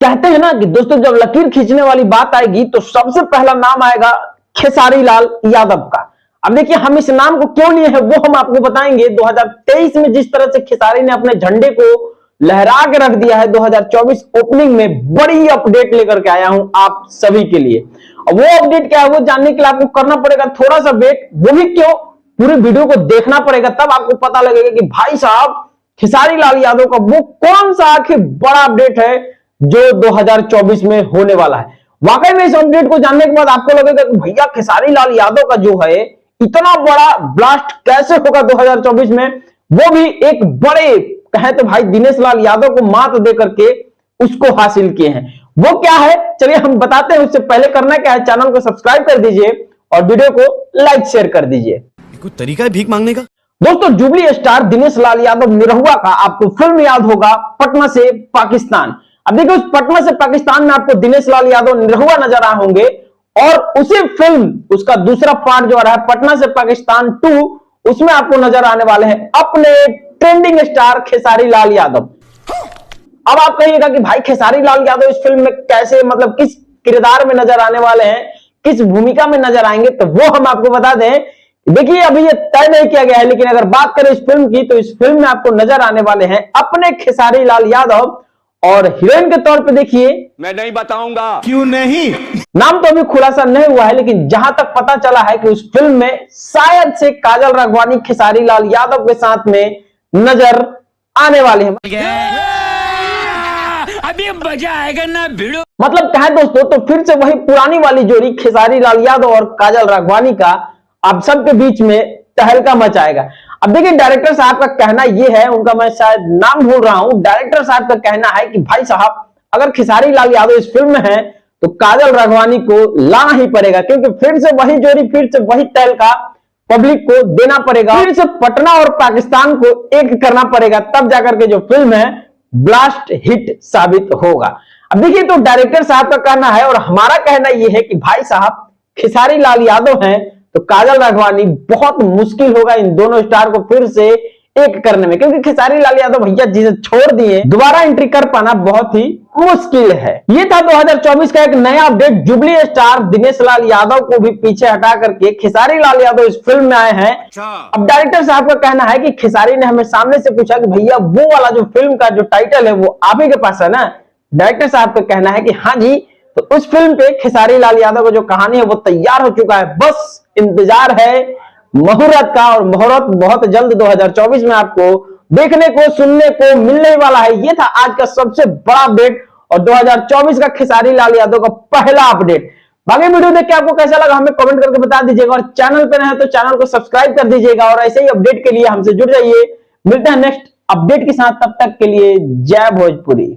कहते हैं ना कि दोस्तों जब लकीर खींचने वाली बात आएगी तो सबसे पहला नाम आएगा खेसारी लाल यादव का। अब देखिए हम इस नाम को क्यों लिए हैं वो हम आपको बताएंगे। 2023 में जिस तरह से खेसारी ने अपने झंडे को लहरा के रख दिया है, 2024 ओपनिंग में बड़ी अपडेट लेकर के आया हूं आप सभी के लिए। और वो अपडेट क्या है वो जानने के लिए आपको करना पड़ेगा थोड़ा सा वेट। वो भी क्यों, पूरे वीडियो को देखना पड़ेगा, तब आपको पता लगेगा कि भाई साहब खेसारी लाल यादव का वो कौन सा आखिर बड़ा अपडेट है जो 2024 में होने वाला है। वाकई में इस अपडेट को जानने के बाद आपको लगेगा कि भैया खेसारी लाल यादव का जो है इतना बड़ा ब्लास्ट कैसे होगा 2024 में, वो भी एक बड़े कहें तो भाई दिनेश लाल यादव को मात दे करके उसको हासिल किए हैं। वो क्या है चलिए हम बताते हैं। उससे पहले करना क्या है, चैनल को सब्सक्राइब कर दीजिए और वीडियो को लाइक शेयर कर दीजिए। कोई तरीका है भीख मांगने का? दोस्तों जुबली स्टार दिनेश लाल यादव निरहुआ का आपको फिल्म याद होगा पटना से पाकिस्तान। अब देखिए उस पटना से पाकिस्तान में आपको दिनेश लाल यादव निरहुआ नजर आए होंगे और उसी फिल्म उसका दूसरा पार्ट जो आ रहा है पटना से पाकिस्तान 2, उसमें आपको नजर आने वाले हैं अपने ट्रेंडिंग स्टार खेसारी लाल यादव। अब आप कहिएगा कि भाई खेसारी लाल यादव इस फिल्म में कैसे, मतलब किस किरदार में नजर आने वाले हैं, किस भूमिका में नजर आएंगे, तो वो हम आपको बता दें। देखिए अभी ये तय नहीं किया गया है, लेकिन अगर बात करें इस फिल्म की तो इस फिल्म में आपको नजर आने वाले हैं अपने खेसारी लाल यादव। और हीरोइन के तौर पे देखिए मैं नहीं बताऊंगा। क्यों नहीं? नाम तो अभी खुलासा नहीं हुआ है, लेकिन जहां तक पता चला है कि उस फिल्म में शायद से काजल राघवानी खेसारी लाल यादव के साथ में नजर आने वाले हैं। अभी मजा आएगा ना भिड़ो। मतलब कहें दोस्तों तो फिर से वही पुरानी वाली जोड़ी खेसारी लाल यादव और काजल राघवानी का आप सबके बीच में तहलका मचाएगा। अब देखिए डायरेक्टर साहब का कहना यह है, उनका मैं शायद नाम भूल रहा हूं, डायरेक्टर साहब का कहना है कि भाई साहब अगर खेसारी लाल यादव इस फिल्म में है तो काजल राघवानी को लाना ही पड़ेगा, क्योंकि फिर से वही जोड़ी, फिर से वही तहलका पब्लिक को देना पड़ेगा, फिर से पटना और पाकिस्तान को एक करना पड़ेगा, तब जाकर के जो फिल्म है ब्लास्ट हिट साबित होगा। अब देखिए तो डायरेक्टर साहब का कहना है और हमारा कहना यह है कि भाई साहब खेसारी लाल यादव हैं तो काजल राघवानी बहुत मुश्किल होगा इन दोनों स्टार को फिर से एक करने में, क्योंकि खेसारी लाल यादव भैया जिसे छोड़ दिए दोबारा एंट्री कर पाना बहुत ही मुश्किल है। ये था 2024 का एक नया update. Jubilee star Dinesh Lal Yadav को भी पीछे हटा करके खेसारी लाल यादव इस फिल्म में आए हैं। अब डायरेक्टर साहब का कहना है कि खेसारी ने हमें सामने से पूछा कि भैया वो वाला जो फिल्म का जो टाइटल है वो आप ही के पास है ना। डायरेक्टर साहब का कहना है कि हाँ जी, तो उस फिल्म पे खेसारी लाल यादव का जो कहानी है वो तैयार हो चुका है, बस इंतजार है मुहूर्त का। और मुहूर्त बहुत जल्द 2024 में आपको देखने को सुनने को मिलने वाला है। ये था आज का सबसे बड़ा अपडेट और 2024 का खेसारी लाल यादव का पहला अपडेट। बाकी वीडियो देख के आपको कैसा लगा हमें कमेंट करके बता दीजिएगा और चैनल पे नए तो चैनल को सब्सक्राइब कर दीजिएगा और ऐसे ही अपडेट के लिए हमसे जुड़ जाइए। मिलते हैं नेक्स्ट अपडेट के साथ, तब तक के लिए जय भोजपुरी।